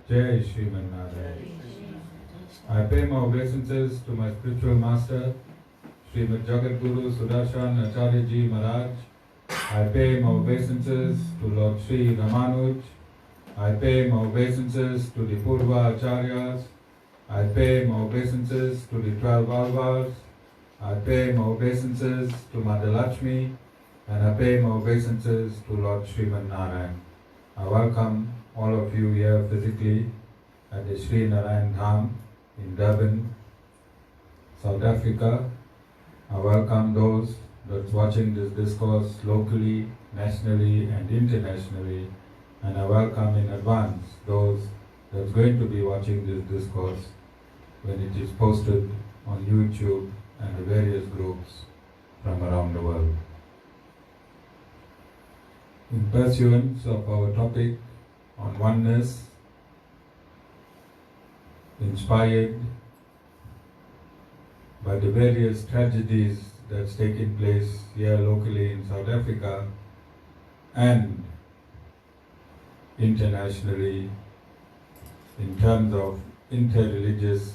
Jai Sriman Narayan. I pay my obeisances to my spiritual master, Srimad Jagat Guru Sudarshan Acharya Ji Maharaj. I pay my obeisances to Lord Sri Ramanuj. I pay my obeisances to the Purva Acharyas. I pay my obeisances to the 12 Alvars. I pay my obeisances to Mother Lakshmi. And I pay my obeisances to Lord Sriman Narayan. I welcome all of you here physically at the Sri Narayan Dham in Durban, South Africa. I welcome those that's watching this discourse locally, nationally and internationally. And I welcome in advance those that's going to be watching this discourse when it is posted on YouTube and the various groups from around the world. In pursuance of our topic on oneness, inspired by the various tragedies that's taking place here locally in South Africa and internationally in terms of interreligious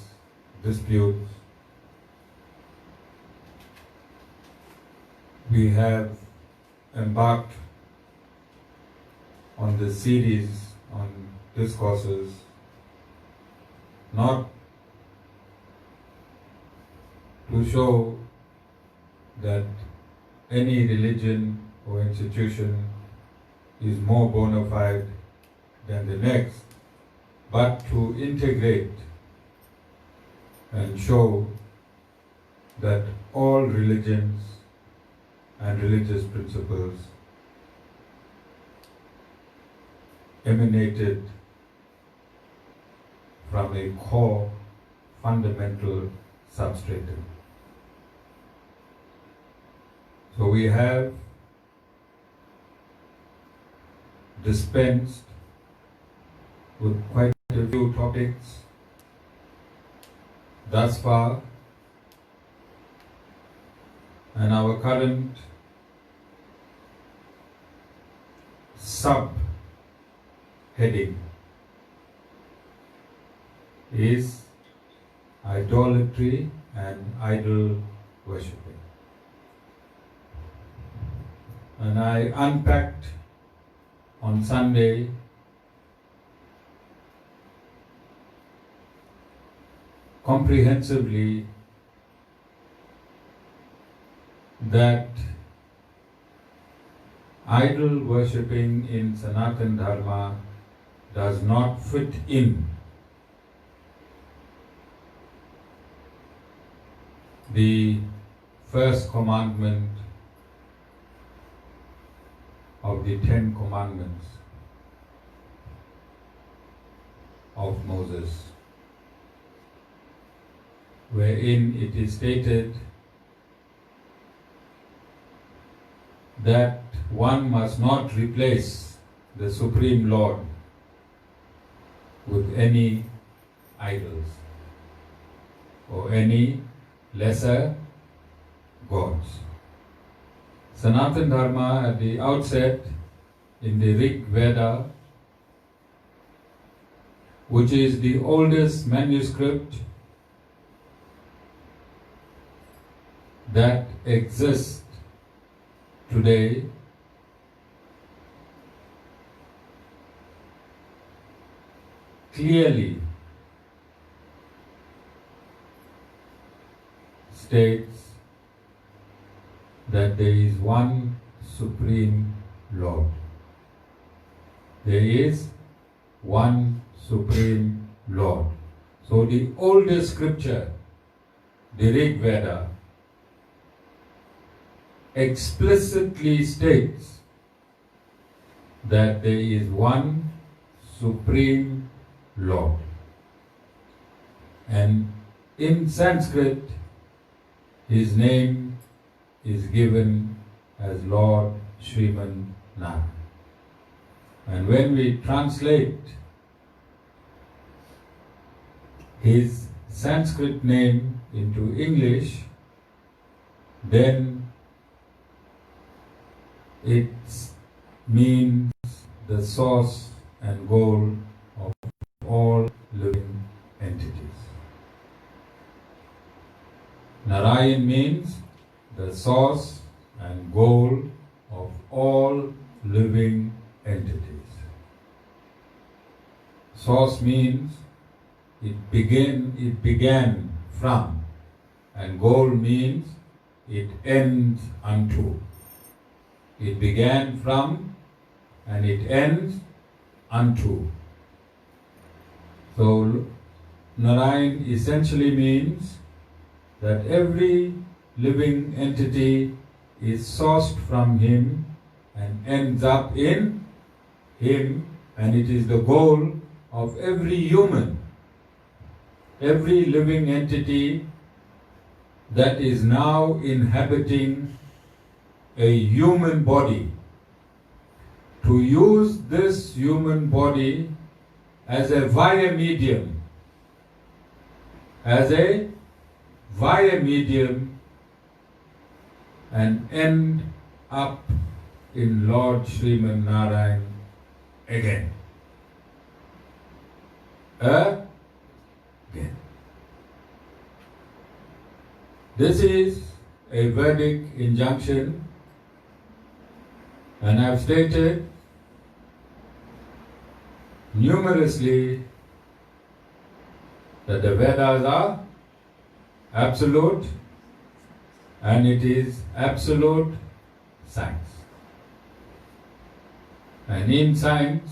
disputes, we have embarked on this series on discourses, not to show that any religion or institution is more bona fide than the next, but to integrate and show that all religions and religious principles emanated from a core fundamental substratum. So we have dispensed with quite a few topics thus far, and our current sub-heading is idolatry and idol worshipping. And I unpacked on Sunday comprehensively that idol worshipping in Sanatan Dharma does not fit in the first commandment of the 10 commandments of Moses, wherein it is stated that one must not replace the Supreme Lord with any idols or any lesser gods. Sanatan Dharma at the outset in the Rig Veda, which is the oldest manuscript that exists today, clearly states that there is one Supreme Lord. There is one Supreme Lord. So the oldest scripture, the Rig Veda, explicitly states that there is one Supreme Lord. And in Sanskrit, his name is given as Lord Sriman Narayan. And when we translate his Sanskrit name into English, then it means the source and goal of all source and goal of all living entities. Source means it began from, and goal means it ends unto. It began from and it ends unto. So Narayan essentially means that every living entity is sourced from him and ends up in him, and it is the goal of every human, every living entity that is now inhabiting a human body, to use this human body as a via medium, and end up in Lord Sriman Narayan again. Again. This is a Vedic injunction, and I've stated numerously that the Vedas are absolute, and it is absolute science. And in science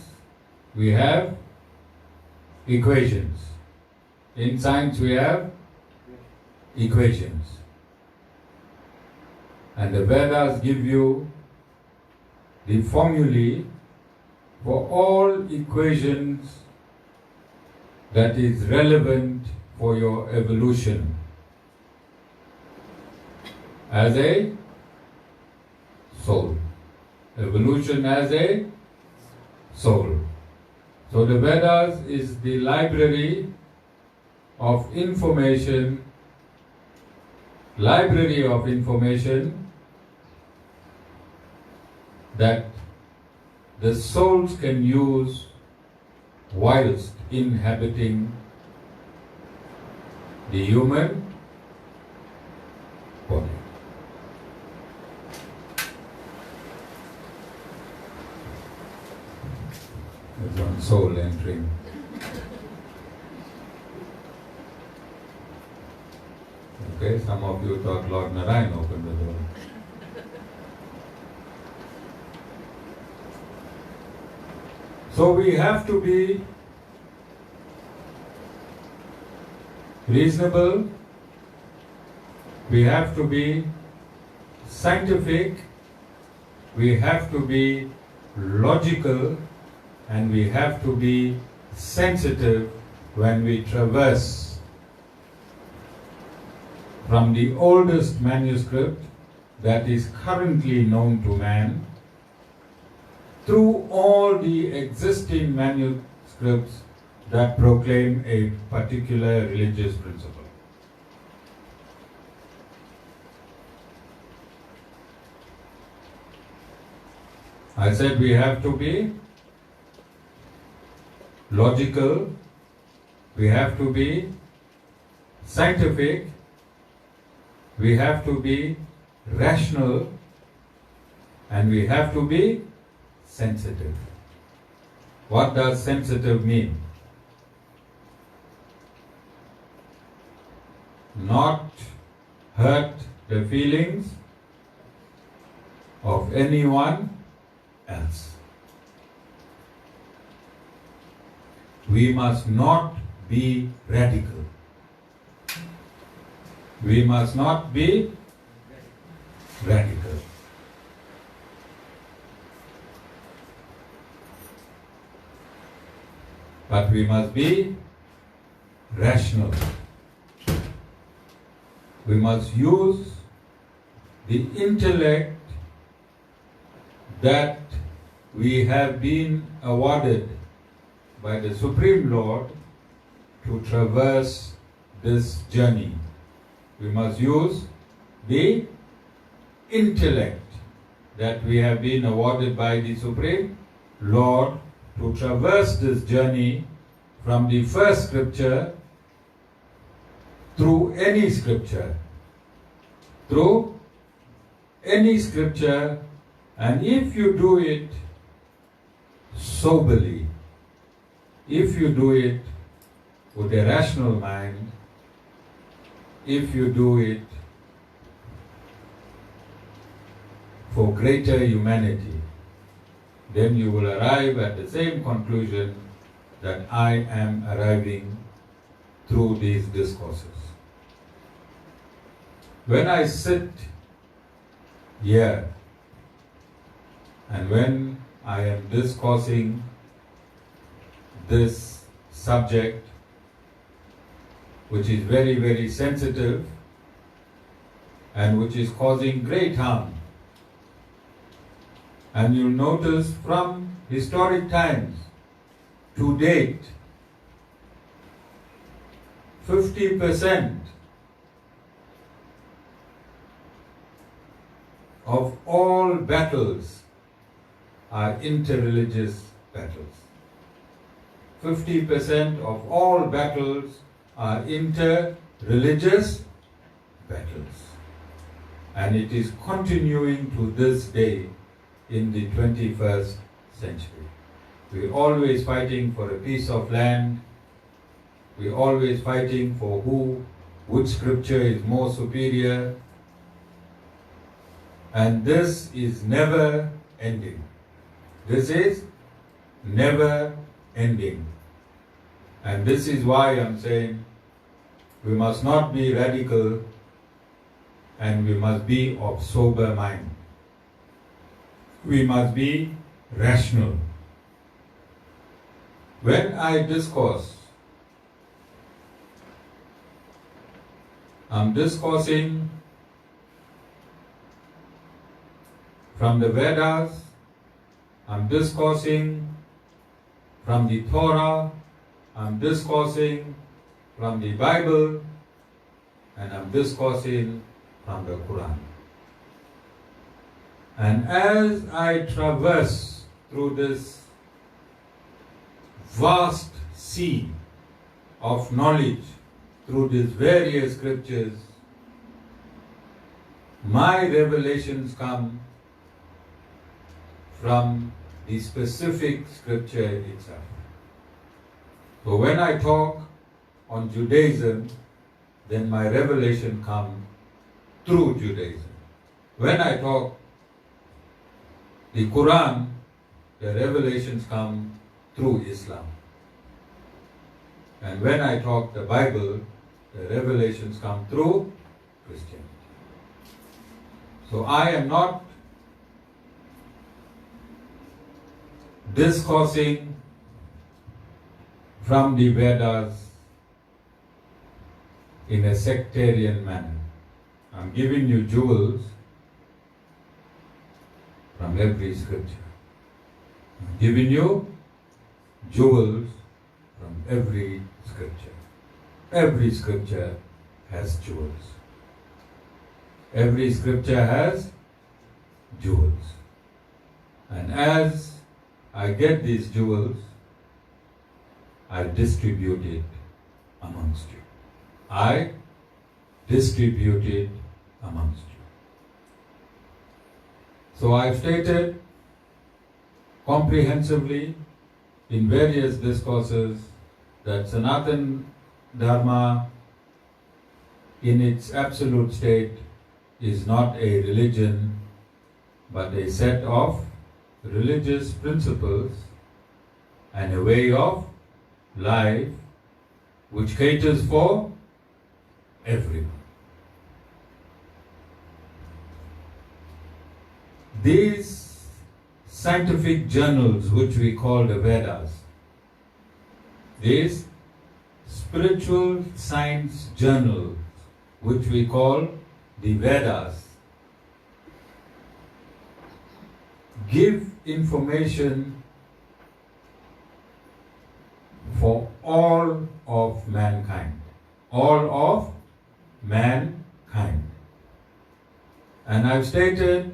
we have equations. In science we have equations. And the Vedas give you the formulae for all equations that is relevant for your evolution as a soul. Evolution as a soul. So the Vedas is the library of information, that the souls can use whilst inhabiting the human body. There's one soul entering. Okay, some of you thought Lord Narayan opened the door. So we have to be reasonable, we have to be scientific, we have to be logical, and we have to be sensitive when we traverse from the oldest manuscript that is currently known to man through all the existing manuscripts that proclaim a particular religious principle. I said we have to be logical, we have to be scientific, we have to be rational, and we have to be sensitive. What does sensitive mean? Not hurt the feelings of anyone else. We must not be radical. We must not be radical. But we must be rational. We must use the intellect that we have been awarded by the Supreme Lord to traverse this journey. We must use the intellect that we have been awarded by the Supreme Lord to traverse this journey from the first scripture through any scripture, through any scripture, and if you do it soberly, if you do it with a rational mind, if you do it for greater humanity, then you will arrive at the same conclusion that I am arriving through these discourses. When I sit here and when I am discoursing this subject, which is very, very sensitive and which is causing great harm, and you'll notice from historic times to date, 50% of all battles are interreligious battles. 50% of all battles are interreligious battles. And it is continuing to this day in the 21st century. We're always fighting for a piece of land. We're always fighting for which scripture is more superior. And this is never ending. This is never ending. And this is why I'm saying we must not be radical and we must be of sober mind. We must be rational. When I discourse, I'm discoursing from the Vedas, I'm discoursing from the Torah, I'm discoursing from the Bible, and I'm discoursing from the Quran. And as I traverse through this vast sea of knowledge, through these various scriptures, my revelations come from the specific scripture itself. So when I talk on Judaism, then my revelation comes through Judaism. When I talk the Quran, the revelations come through Islam. And when I talk the Bible, the revelations come through Christianity. So I am not discoursing from the Vedas in a sectarian manner. I'm giving you jewels from every scripture. I'm giving you jewels from every scripture. Every scripture has jewels. Every scripture has jewels. And as I get these jewels, I distribute it amongst you. I distribute it amongst you. So I've stated comprehensively in various discourses that Sanatan Dharma in its absolute state is not a religion but a set of religious principles and a way of life which caters for everyone. These scientific journals which we call the Vedas, these spiritual science journals which we call the Vedas, give information for all of mankind. All of mankind. And I've stated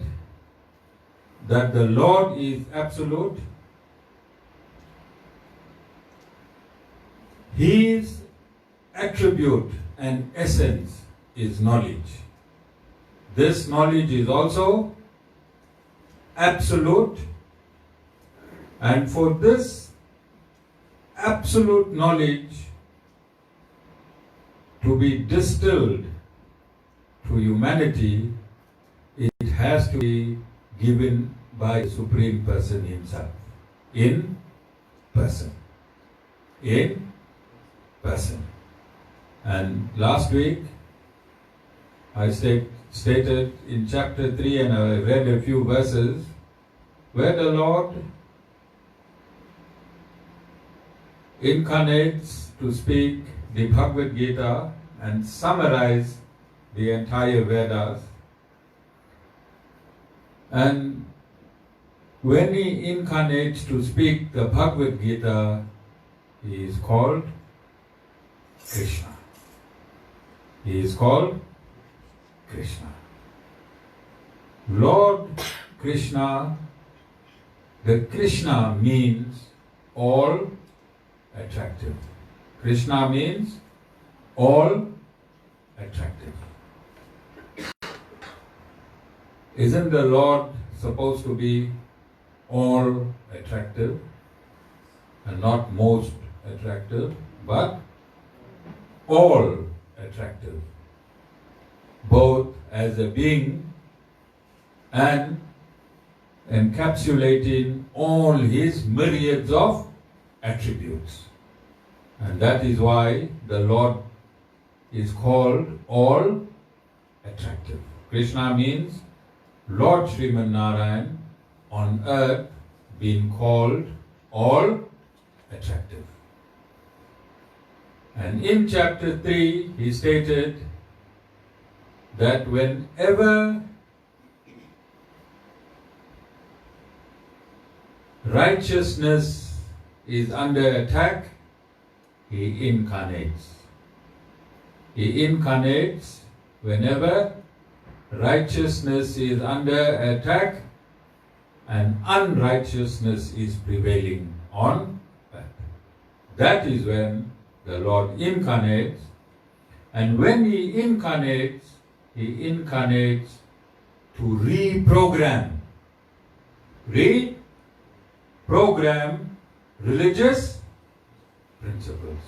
that the Lord is absolute. His attribute and essence is knowledge. this knowledge is also absolute, and for this absolute knowledge to be distilled to humanity, it has to be given by the Supreme Person Himself, in person. In person. And last week, I stated in chapter 3, and I read a few verses, where the Lord incarnates to speak the Bhagavad Gita and summarize the entire Vedas. And when He incarnates to speak the Bhagavad Gita, He is called Krishna. He is called Krishna. Lord Krishna, the Krishna means all attractive. Krishna means all attractive. Isn't the Lord supposed to be all attractive and not most attractive, but all attractive, both as a being and encapsulating all His myriads of attributes. And that is why the Lord is called all attractive. Krishna means Lord Sriman Narayan on earth being called all attractive. And in chapter 3, he stated that whenever righteousness is under attack, He incarnates. He incarnates whenever righteousness is under attack and unrighteousness is prevailing on earth. That is when the Lord incarnates, and when He incarnates to reprogram religious principles.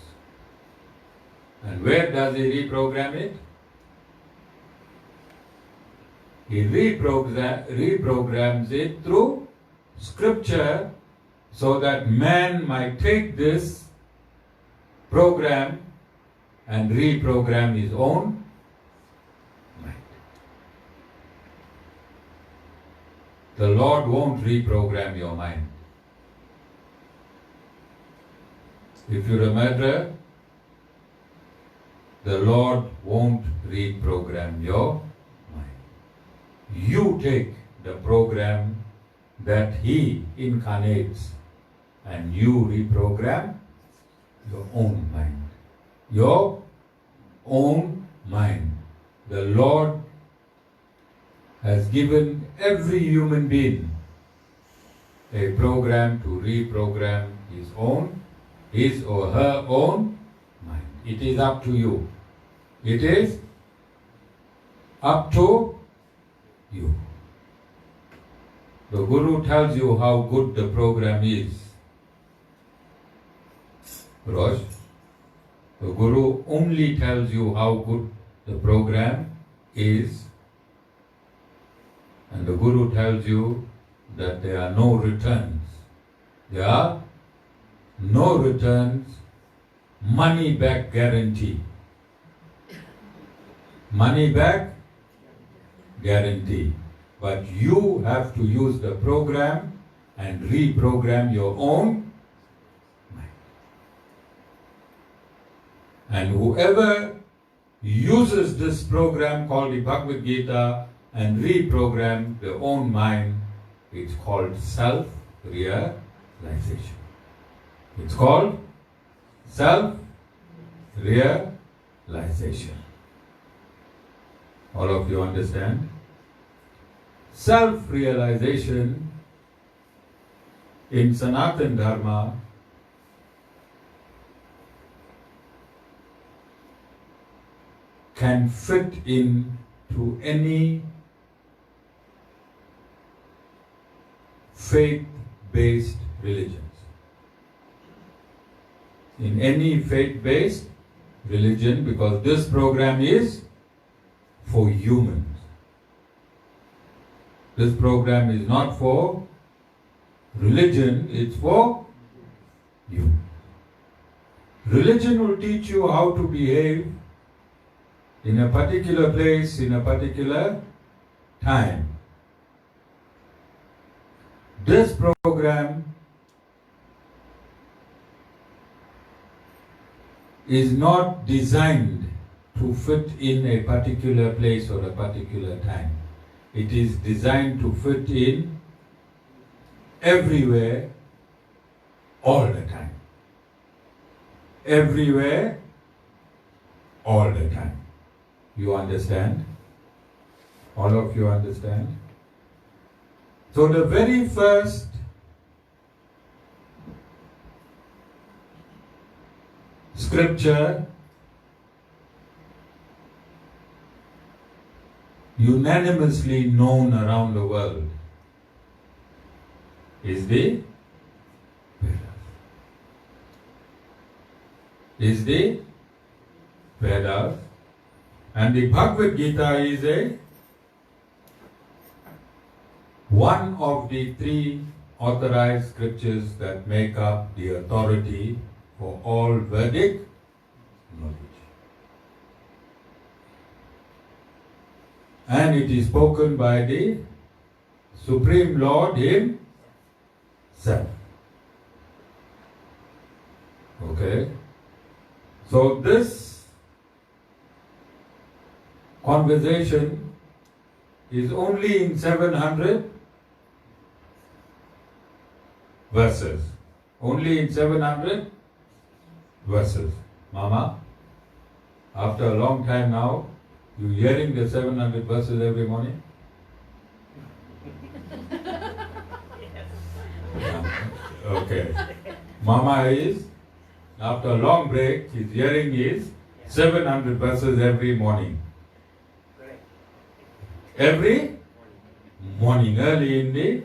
And where does He reprogram it? He reprograms it through scripture, so that man might take this program and reprogram his own mind. The Lord won't reprogram your mind. If you're a murderer, the Lord won't reprogram your mind. You take the program that He incarnates and you reprogram your own mind. Your own mind. The Lord has given every human being a program to reprogram his or her own mind. It is up to you. It is up to you. The Guru tells you how good the program is. Rosh, the Guru only tells you how good the program is, and the Guru tells you that there are no returns. There are no returns, money back guarantee. Money back guarantee. But you have to use the program and reprogram your own mind. And whoever uses this program called the Bhagavad Gita and reprogram their own mind, it's called self-realization. It's called self-realization. All of you understand? Self-realization in Sanatan Dharma can fit in to any faith-based religions. In any faith-based religion, because this program is for humans. This program is not for religion, it's for you. Religion will teach you how to behave in a particular place, in a particular time. This program is not designed to fit in a particular place or a particular time. It is designed to fit in everywhere, all the time. Everywhere, all the time. You understand? All of you understand? So the very first scripture unanimously known around the world is the Vedas. Is the Vedas. And the Bhagavad Gita is one of the three authorized scriptures that make up the authority for all Vedic knowledge. And it is spoken by the Supreme Lord Himself. Okay? So this conversation is only in 700 verses. Only in 700 verses. Mama, after a long time now, you hearing the 700 verses every morning? Okay. Mama is, after a long break, she's hearing his 700 verses every morning. Every morning, early in the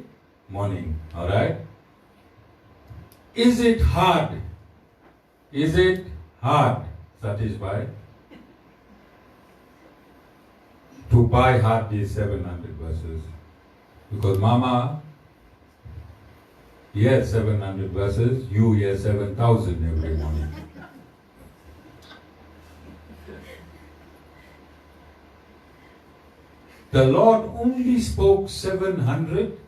morning. Alright? Is it hard? Is it hard, satisfied, to buy heart these 700 verses? Because Mama hears 700 verses, you hear 7,000 every morning. The Lord only spoke 700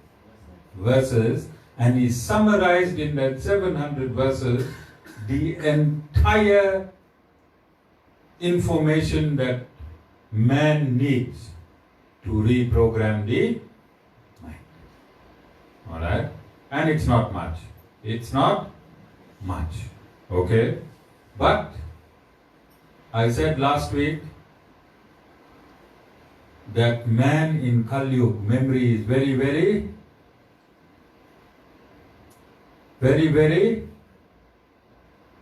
verses, and He summarized in that 700 verses the entire information that man needs to reprogram the mind. Alright? And it's not much. It's not much. Okay? But I said last week that man in Kali Yuga, memory is very, very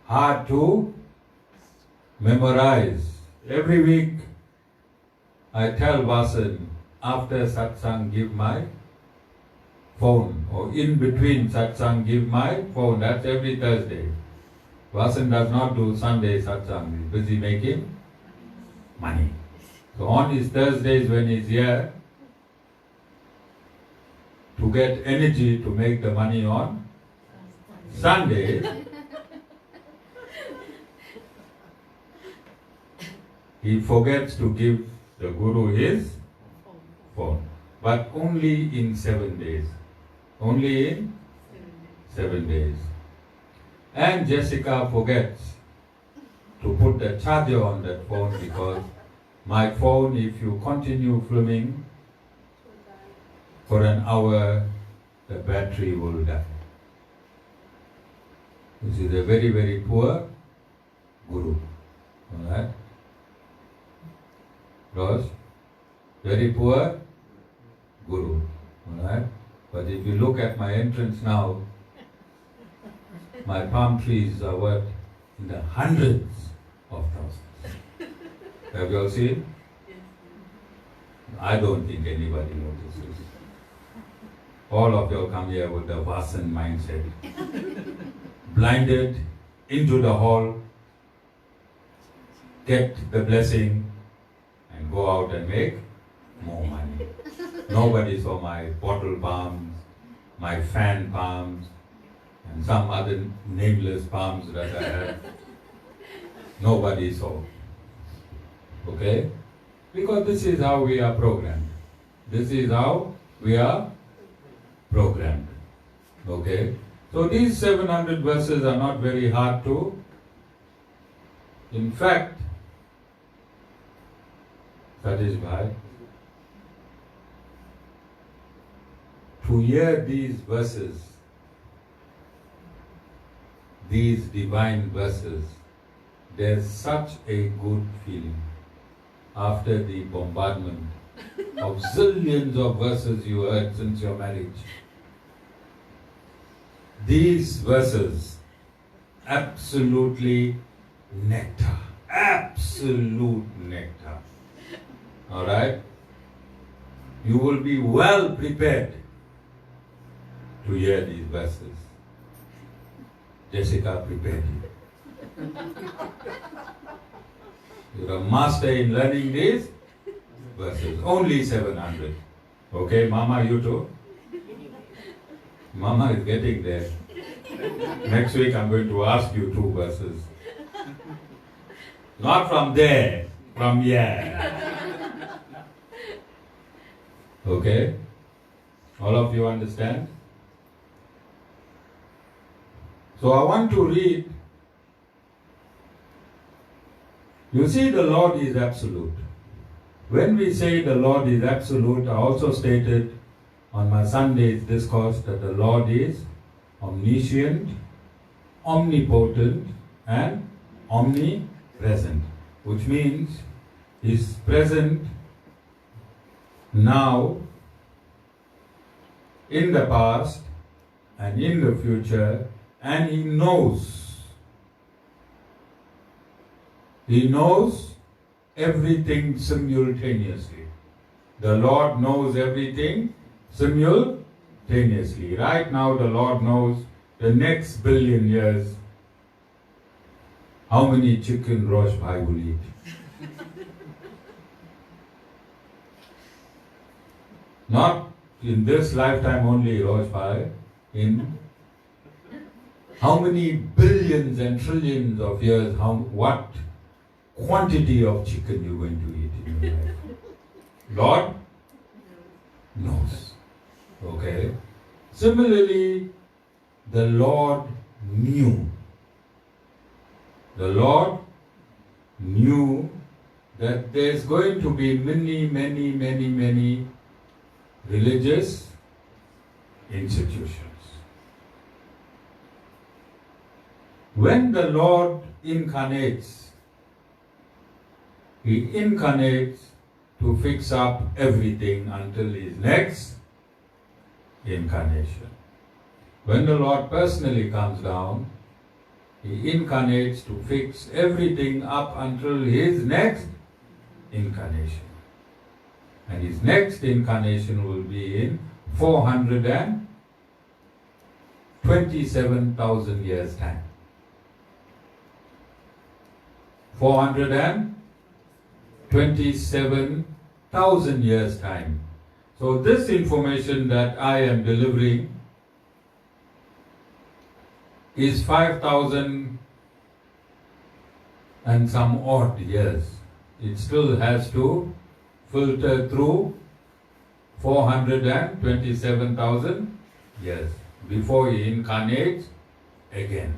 hard to memorize. Every week I tell Vasan, after satsang give my phone, or in between satsang give my phone. That's every Thursday. Vasan does not do Sunday satsang. He's busy making money. So on his Thursdays when he's here, to get energy to make the money on Sunday, he forgets to give the Guru his phone. But only in 7 days. Only in 7 days. And Jessica forgets to put the charger on that phone, because my phone, if you continue filming for an hour, the battery will die. This is a very, very poor Guru. Alright? Rose? Very poor Guru. Alright? But if you look at my entrance now, my palm trees are what? In the hundreds of thousands. Have you all seen? I don't think anybody notices. all of you come here with the Vasan mindset. Blinded into the hall, get the blessing, and go out and make more money. Nobody saw my bottle palms, my fan palms, and some other nameless palms that I have. Nobody saw. Okay? Because this is how we are programmed. This is how we are programmed. Okay? So these 700 verses are not very hard to. In fact, Satish Bhai, to hear these verses, these divine verses, there's such a good feeling after the bombardment of zillions of verses you heard since your marriage. These verses, absolutely nectar, absolute nectar. Alright? You will be well prepared to hear these verses. Jessica prepared you. You're a master in learning these verses. Only 700. Okay, Mama, you too? Mama is getting there. Next week I'm going to ask you 2 verses. Not from there, from here. Okay? All of you understand? So I want to read. You see, the Lord is absolute. When we say the Lord is absolute, I also stated on my Sunday's discourse that the Lord is omniscient, omnipotent, and omnipresent, which means He's present now, in the past, and in the future, and He knows. He knows everything simultaneously. The Lord knows everything simultaneously. Right now the Lord knows the next billion years how many chicken Rosh Bhai will eat. Not in this lifetime only, Rosh Bhai, in how many billions and trillions of years, what quantity of chicken you're going to eat in your life. Lord knows. Okay? Similarly, the Lord knew. The Lord knew that there's going to be many religious institutions. When the Lord incarnates, He incarnates to fix up everything until His next incarnation. When the Lord personally comes down, He incarnates to fix everything up until His next incarnation. And His next incarnation will be in 427,000 years' time. 427,000 years' time. So this information that I am delivering is 5,000 and some odd years. It still has to filter through 427,000 years before He incarnates again.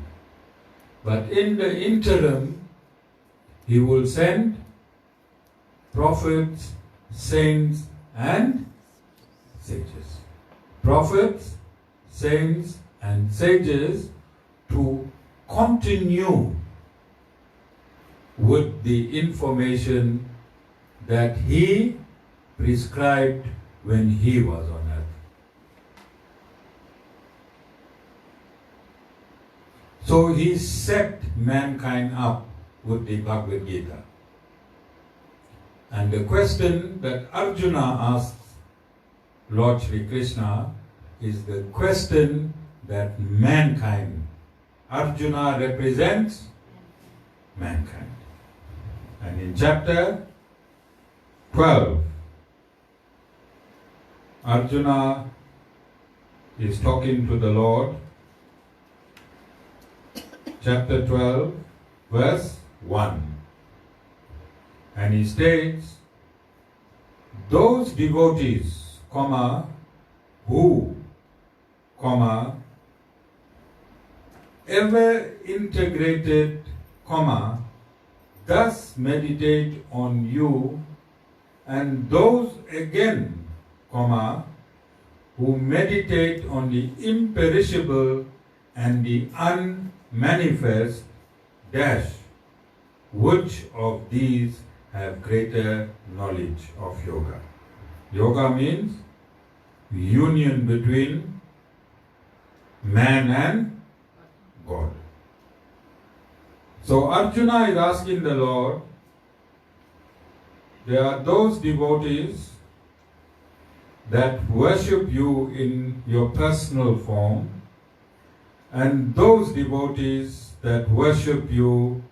But in the interim, He will send prophets, saints, and sages. Prophets, saints, and sages to continue with the information that He prescribed when He was on earth. So He set mankind up with the Bhagavad Gita. And the question that Arjuna asks Lord Shri Krishna is the question that mankind, Arjuna represents mankind. And in chapter 12, Arjuna is talking to the Lord. Chapter 12, verse 1. And he states, those devotees, who, ever integrated, thus meditate on you, and those again, who meditate on the imperishable and the unmanifest, which of these have greater knowledge of yoga? Yoga means union between man and God. So Arjuna is asking the Lord, there are those devotees that worship you in your personal form, and those devotees that worship you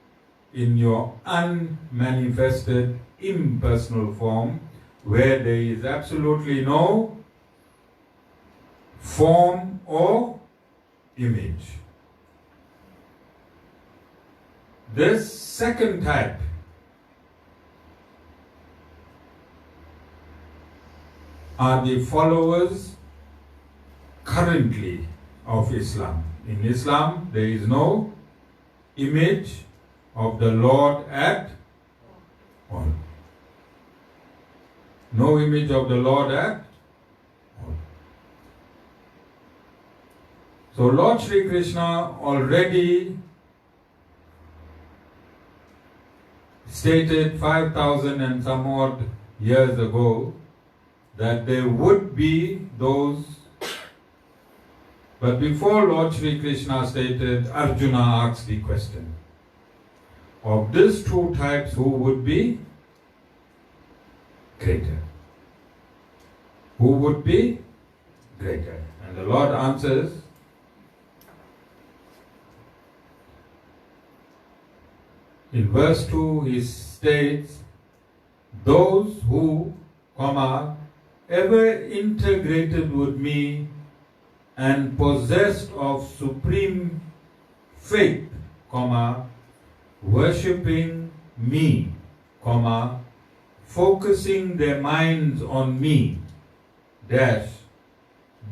in your unmanifested, impersonal form, where there is absolutely no form or image. This second type are the followers currently of Islam. In Islam, there is no image of the Lord at all. No image of the Lord at all. So Lord Sri Krishna already stated 5,000 and some odd years ago that there would be those. But before Lord Sri Krishna stated, Arjuna asked the question, of these two types, who would be greater? Who would be greater? And the Lord answers, in verse 2 he states, those who, ever integrated with me and possessed of supreme faith, worshipping me, focusing their minds on me,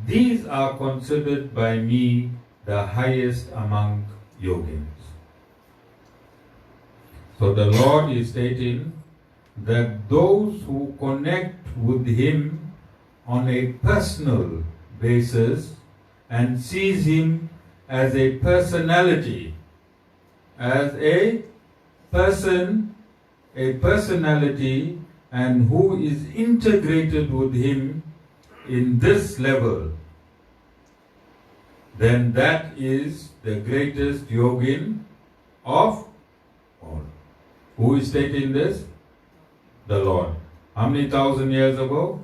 these are considered by me the highest among yogins. So the Lord is stating that those who connect with Him on a personal basis and sees Him as a personality, as a person, a personality, and who is integrated with Him in this level, then that is the greatest yogin of all. Who is stating this? The Lord. How many thousand years ago?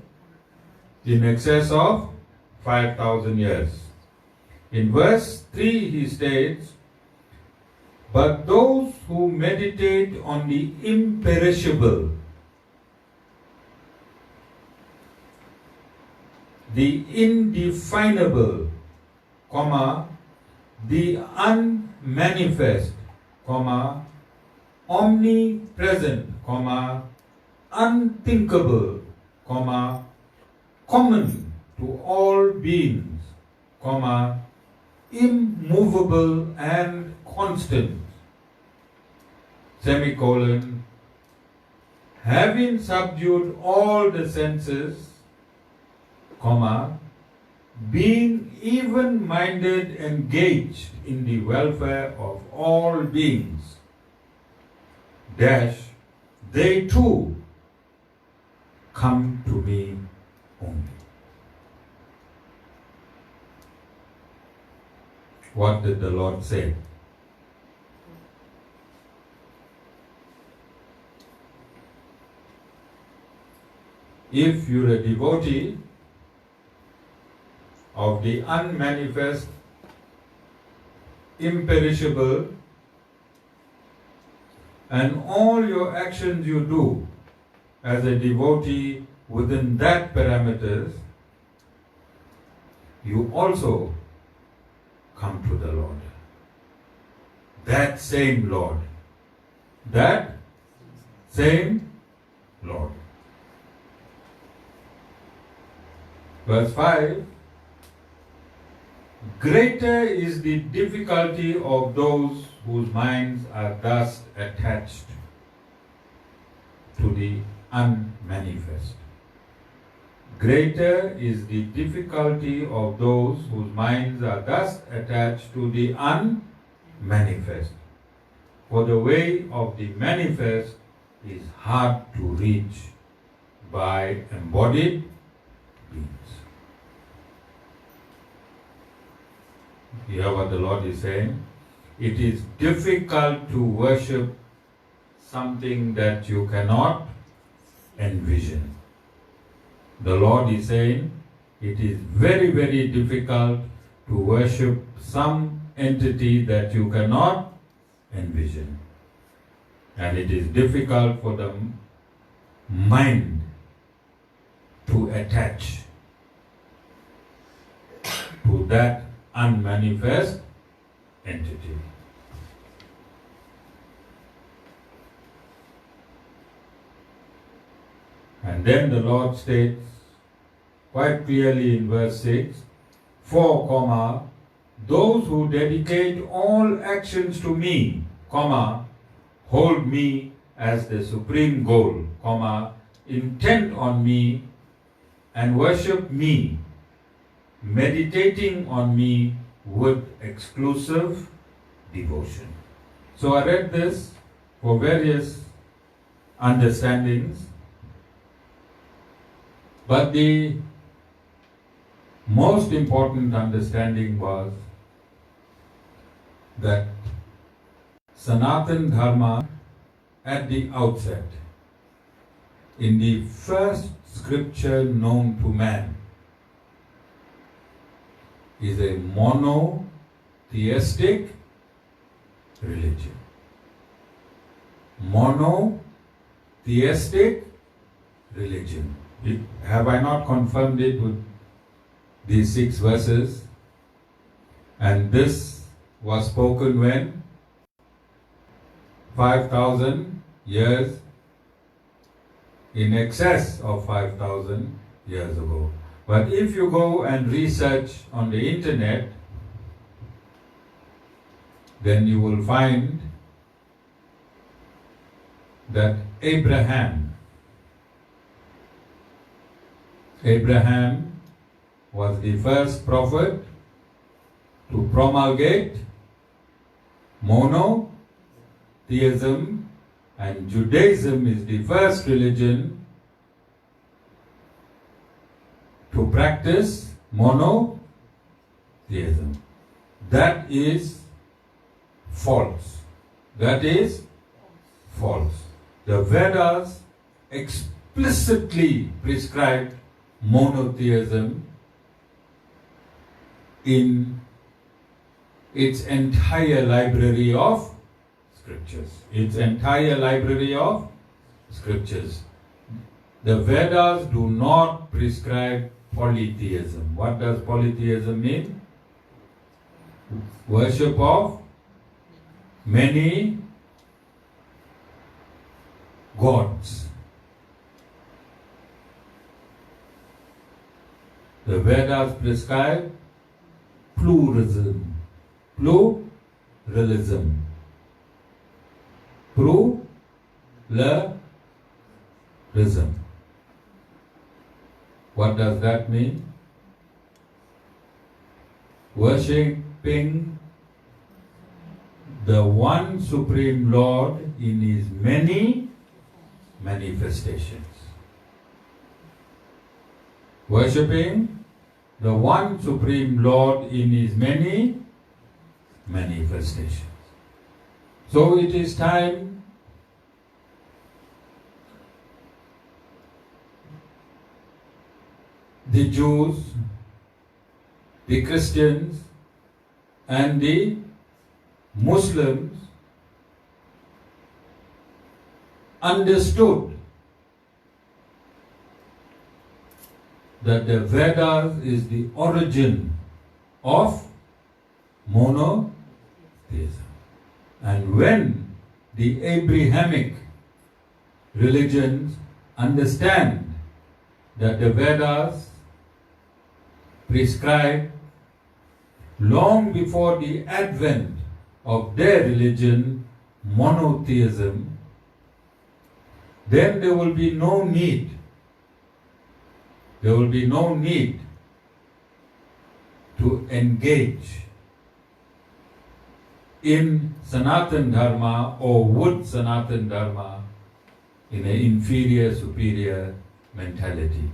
In excess of 5,000 years. In verse 3 he states, but those who meditate on the imperishable, the indefinable, the unmanifest, omnipresent, unthinkable, common to all beings, immovable and constant, having subdued all the senses, being even-minded, engaged in the welfare of all beings, they too come to me only. What did the Lord say? If you're a devotee of of the unmanifest, imperishable, and all your actions you do as a devotee within that parameters, you also come to the Lord. That same Lord. That same Lord. Verse 5, greater is the difficulty of those whose minds are thus attached to the unmanifest. Greater is the difficulty of those whose minds are thus attached to the unmanifest. For the way of the manifest is hard to reach by embodied beings. Hear what the Lord is saying? It is difficult to worship something that you cannot envision. The Lord is saying it is very, very difficult to worship some entity that you cannot envision. And it is difficult for the mind to attach to that unmanifest entity. And then the Lord states quite clearly in verse 6, for, those who dedicate all actions to me, hold me as the supreme goal, intent on me and worship me, meditating on me with exclusive devotion. So I read this for various understandings, but the most important understanding was that Sanatan Dharma at the outset, in the first scripture known to man, is a monotheistic religion. Monotheistic religion. Have I not confirmed it with these 6 verses? And this was spoken when? 5,000 years, in excess of 5,000 years ago. But if you go and research on the internet, then you will find that Abraham was the first prophet to promulgate monotheism, and Judaism is the first religion to practice monotheism. That is false. That is false. The Vedas explicitly prescribed monotheism in its entire library of scriptures. The Vedas do not prescribe polytheism. What does polytheism mean? Worship of many gods. The Vedas prescribe pluralism. Pluralism. What does that mean? Worshipping the one Supreme Lord in His many manifestations. Worshipping the one Supreme Lord in His many manifestations. So it is time the Jews the Christians and the Muslims understood that the Vedas is the origin of monotheism. And when the Abrahamic religions understand that the Vedas prescribe long before the advent of their religion monotheism, then there will be no need to engage in Sanatan Dharma or would Sanatan Dharma in an inferior superior mentality.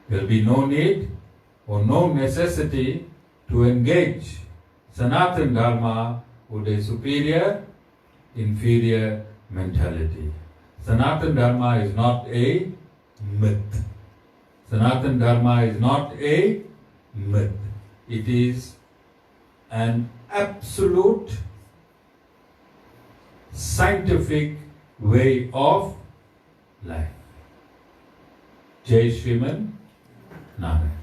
There will be no need or no necessity to engage Sanatan Dharma with a superior inferior mentality. Sanatan Dharma is not a myth. Sanatan Dharma is not a myth. It is an absolute scientific way of life. Jai Shriman Narayan.